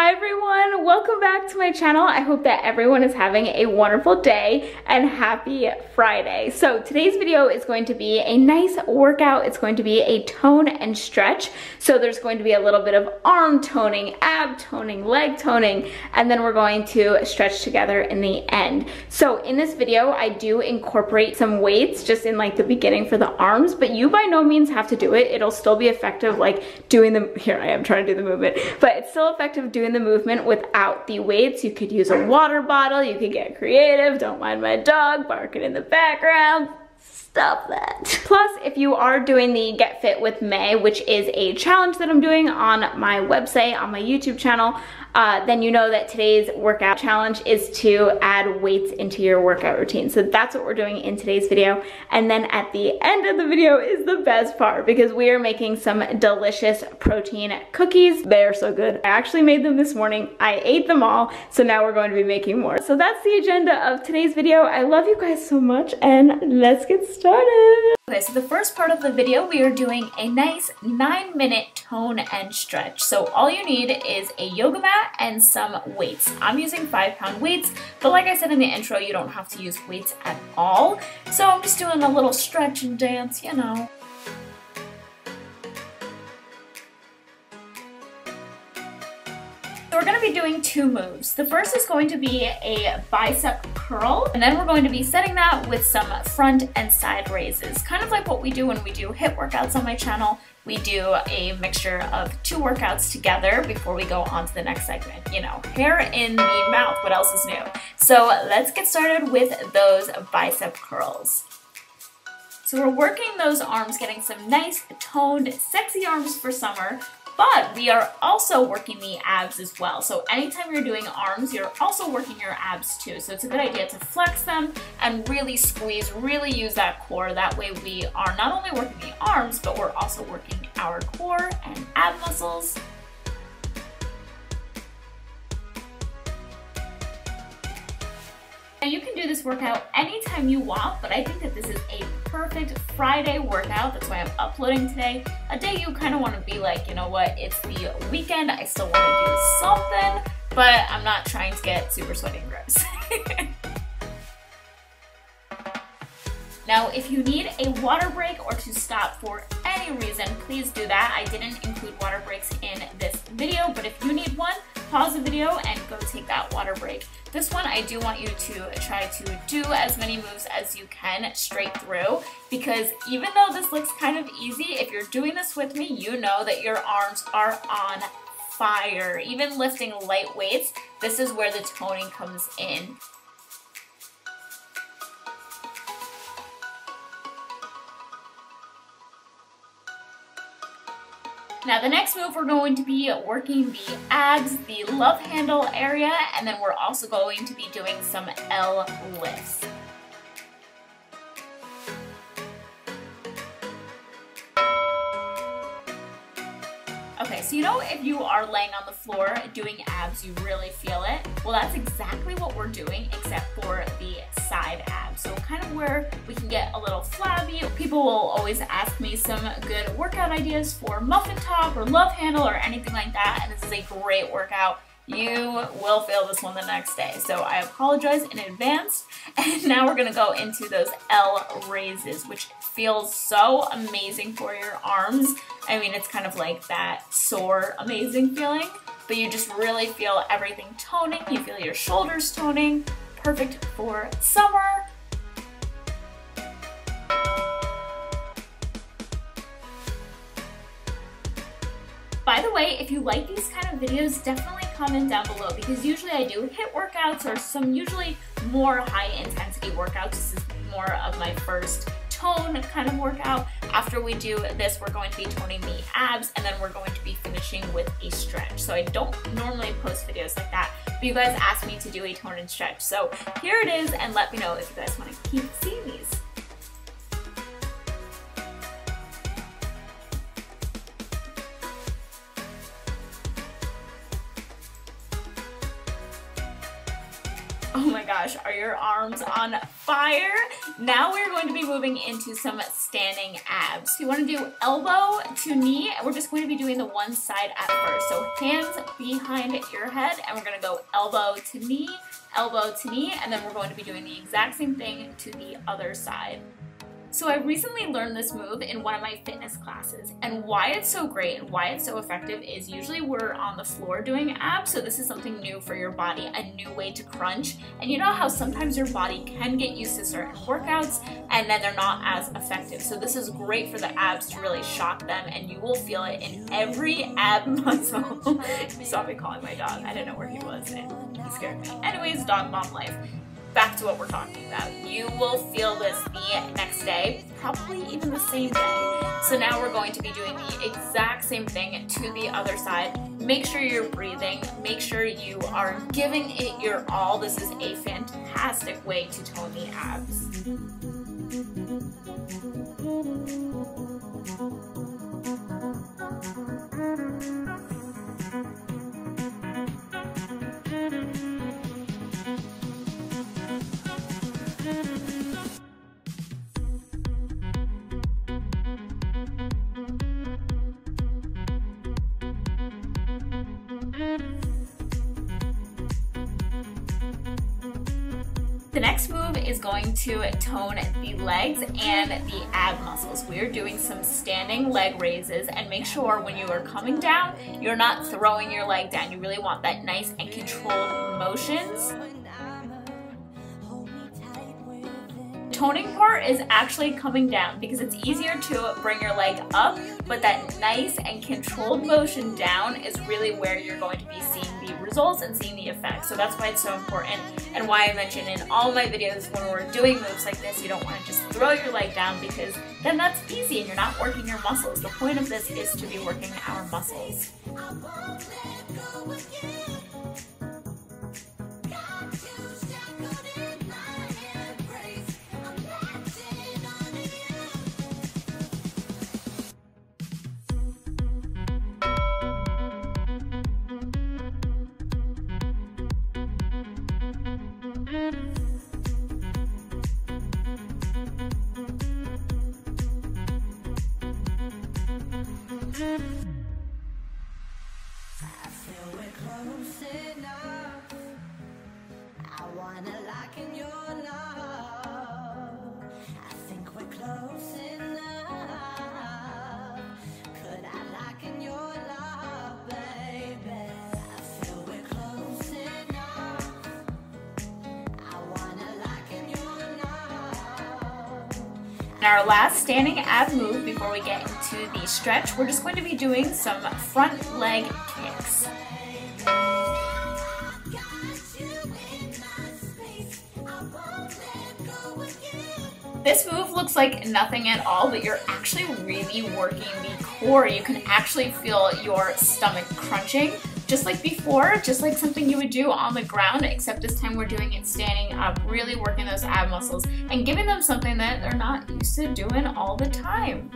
Hi everyone, welcome back to my channel. I hope that everyone is having a wonderful day and happy Friday. So today's video is going to be a nice workout. It's going to be a tone and stretch. So there's going to be a little bit of arm toning, ab toning, leg toning, and then we're going to stretch together in the end. So in this video, I do incorporate some weights just in like the beginning for the arms, but you by no means have to do it. It'll still be effective like doing the, here I am trying to do the movement, but it's still effective doing the movement without the weights. You could use a water bottle, you could get creative, don't mind my dog barking in the background. Stop that. Plus, if you are doing the Get Fit with May, which is a challenge that I'm doing on my website, on my YouTube channel, then you know that today's workout challenge is to add weights into your workout routine. So that's what we're doing in today's video. And then at the end of the video is the best part because we are making some delicious protein cookies. They're so good. I actually made them this morning. I ate them all. So now we're going to be making more. So that's the agenda of today's video. I love you guys so much and let's get started. Okay, so the first part of the video, we are doing a nice 9-minute tone and stretch. So all you need is a yoga mat and some weights. I'm using 5-pound weights, but like I said in the intro, you don't have to use weights at all. So I'm just doing a little stretch and dance, you know. We're going to be doing two moves. The first is going to be a bicep curl, and then we're going to be setting that with some front and side raises. Kind of like what we do when we do HIIT workouts on my channel. We do a mixture of two workouts together before we go on to the next segment. You know, hair in the mouth, what else is new? So let's get started with those bicep curls. So we're working those arms, getting some nice toned, sexy arms for summer. But we are also working the abs as well. So anytime you're doing arms, you're also working your abs too. So it's a good idea to flex them and really squeeze, really use that core. That way we are not only working the arms, but we're also working our core and ab muscles. Now you can do this workout anytime you want, but I think that this is a perfect Friday workout. That's why I'm uploading today. A day you kind of want to be like, you know what, it's the weekend, I still want to do something, but I'm not trying to get super sweaty and gross. Now, if you need a water break or to stop for any reason, please do that. I didn't include water breaks in this video, but if you need one, pause the video and go take that water break. This one, I do want you to try to do as many moves as you can straight through, because even though this looks kind of easy, if you're doing this with me, you know that your arms are on fire. Even lifting light weights, this is where the toning comes in. Now the next move, we're going to be working the abs, the love handle area, and then we're also going to be doing some L lifts. Okay, so you know if you are laying on the floor doing abs, you really feel it? Well, that's exactly what we're doing, except for the side abs. So kind of where we can get a little flabby. People will always ask me some good workout ideas for muffin top or love handle or anything like that, and this is a great workout. You will feel this one the next day. So I apologize in advance. And now we're gonna go into those L raises, which feels so amazing for your arms. I mean, it's kind of like that sore, amazing feeling, but you just really feel everything toning. You feel your shoulders toning. Perfect for summer. By the way, if you like these kind of videos, definitely comment down below, because usually I do HIIT workouts or some usually more high intensity workouts. This is more of my first tone kind of workout. After we do this, we're going to be toning the abs, and then we're going to be finishing with a stretch. So I don't normally post videos like that, but you guys asked me to do a tone and stretch. So here it is, and let me know if you guys want to keep seeing these. Oh my gosh, are your arms on fire? Now we're going to be moving into some standing abs. So you want to do elbow to knee, and we're just going to be doing the one side at first. So hands behind your head, and we're going to go elbow to knee, and then we're going to be doing the exact same thing to the other side. So I recently learned this move in one of my fitness classes, and why it's so great and why it's so effective is usually we're on the floor doing abs, so this is something new for your body, a new way to crunch. And you know how sometimes your body can get used to certain workouts and then they're not as effective. So this is great for the abs to really shock them, and you will feel it in every ab muscle. You saw me calling my dog. I didn't know where he was and he scared me. Anyways, dog mom life. Back to what we're talking about. You will feel this the next day, probably even the same day. So now we're going to be doing the exact same thing to the other side. Make sure you're breathing. Make sure you are giving it your all. This is a fantastic way to tone the abs. The next move is going to tone the legs and the ab muscles. We're doing some standing leg raises, and make sure when you are coming down, you're not throwing your leg down. You really want that nice and controlled motions. Toning part is actually coming down because it's easier to bring your leg up, but that nice and controlled motion down is really where you're going to be seeing the results and seeing the effects. So that's why it's so important, and why I mention in all my videos when we're doing moves like this, you don't want to just throw your leg down, because then that's easy and you're not working your muscles. The point of this is to be working our muscles. In our last standing ab move before we get into the stretch, we're just going to be doing some front leg kicks. This move looks like nothing at all, but you're actually really working the core. You can actually feel your stomach crunching, just like before, just like something you would do on the ground, except this time we're doing it standing up, really working those ab muscles and giving them something that they're not used to doing all the time.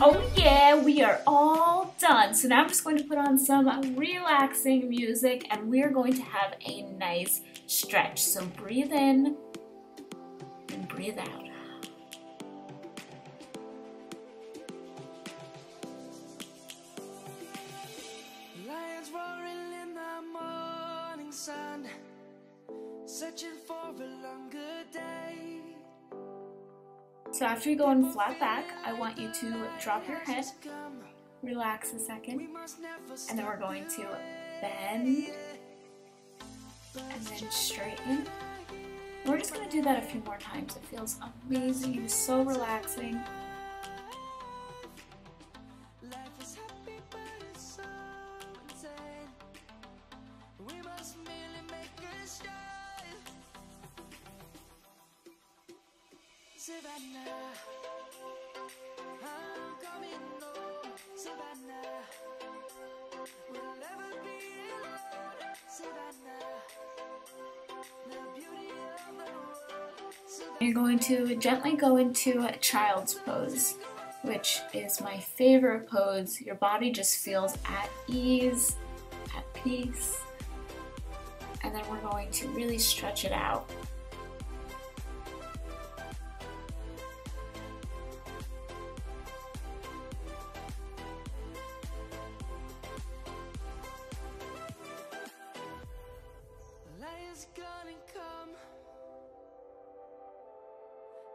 Oh yeah, we are all done. So now I'm just going to put on some relaxing music, and we're going to have a nice stretch. So breathe in and breathe out. Lions roaring in the morning sun, searching for a longer day. So after you go in flat back, I want you to drop your head, relax a second, and then we're going to bend and then straighten. We're just going to do that a few more times. It feels amazing. It's so relaxing. Savannah, I'm coming home. Savannah, we'll never be alone. Savannah, You're going to gently go into child's pose, which is my favorite pose. Your body just feels at ease, at peace. And then we're going to really stretch it out. Lions gonna come.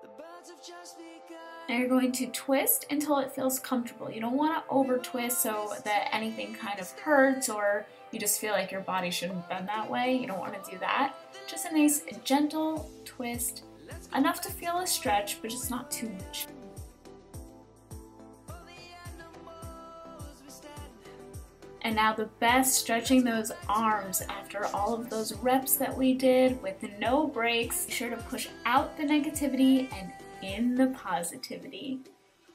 The birds have just begun. Now you're going to twist until it feels comfortable. You don't want to over twist so that anything kind of hurts or you just feel like your body shouldn't bend that way. You don't want to do that. Just a nice gentle twist, enough to feel a stretch, but just not too much. And now the best, stretching those arms after all of those reps that we did with no breaks. Be sure to push out the negativity and in the positivity.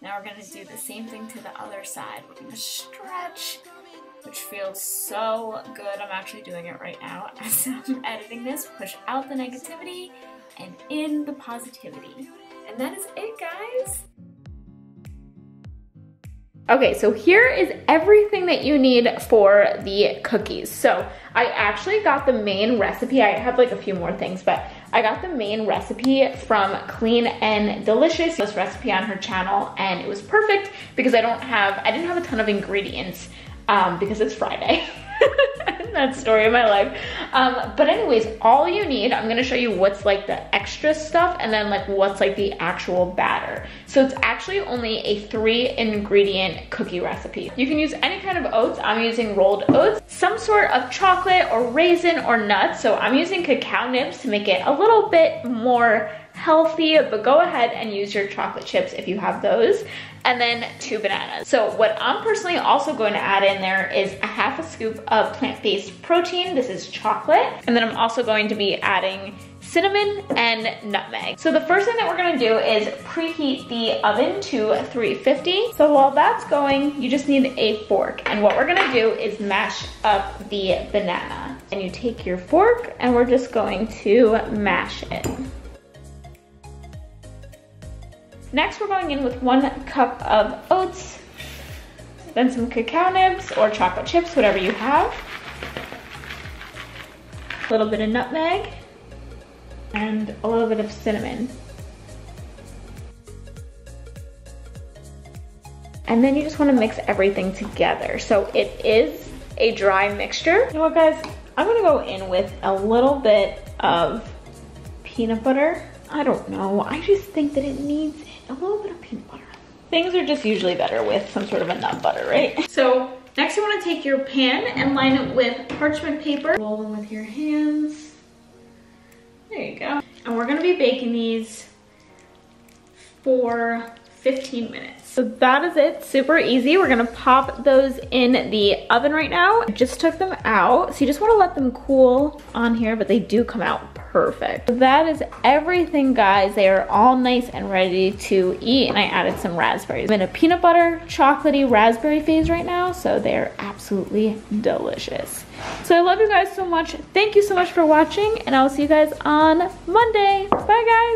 Now we're going to do the same thing to the other side. We're going to stretch, which feels so good. I'm actually doing it right now as I'm editing this. Push out the negativity and in the positivity. And that is it, guys. Okay, so here is everything that you need for the cookies. So I actually got the main recipe. I have like a few more things, but I got the main recipe from Clean and Delicious. This recipe on her channel, and it was perfect because I didn't have a ton of ingredients because it's Friday. That story of my life. But anyways, all you need, I'm gonna show you what's like the extra stuff and then like what's like the actual batter. So it's actually only a 3-ingredient cookie recipe. You can use any kind of oats. I'm using rolled oats, some sort of chocolate or raisin or nuts. So I'm using cacao nibs to make it a little bit more healthy, but go ahead and use your chocolate chips if you have those. And then 2 bananas. So what I'm personally also going to add in there is a half a scoop of plant-based protein. This is chocolate. And then I'm also going to be adding cinnamon and nutmeg. So the first thing that we're gonna do is preheat the oven to 350. So while that's going, you just need a fork. And what we're gonna do is mash up the banana. And you take your fork and we're just going to mash it. Next, we're going in with 1 cup of oats, then some cacao nibs or chocolate chips, whatever you have. A little bit of nutmeg and a little bit of cinnamon. And then you just want to mix everything together. So it is a dry mixture. You know what, guys? I'm gonna go in with a little bit of peanut butter. I don't know, I just think that it needs a little bit of peanut butter. Things are just usually better with some sort of a nut butter, right? So next you want to take your pan and line it with parchment paper. Roll them with your hands. There you go. And we're going to be baking these for 15 minutes. So that is it, super easy. We're gonna pop those in the oven right now. I just took them out. So you just wanna let them cool on here, but they do come out perfect. So that is everything, guys. They are all nice and ready to eat, and I added some raspberries. I'm in a peanut butter, chocolatey raspberry phase right now, so they're absolutely delicious. So I love you guys so much. Thank you so much for watching, and I will see you guys on Monday. Bye, guys.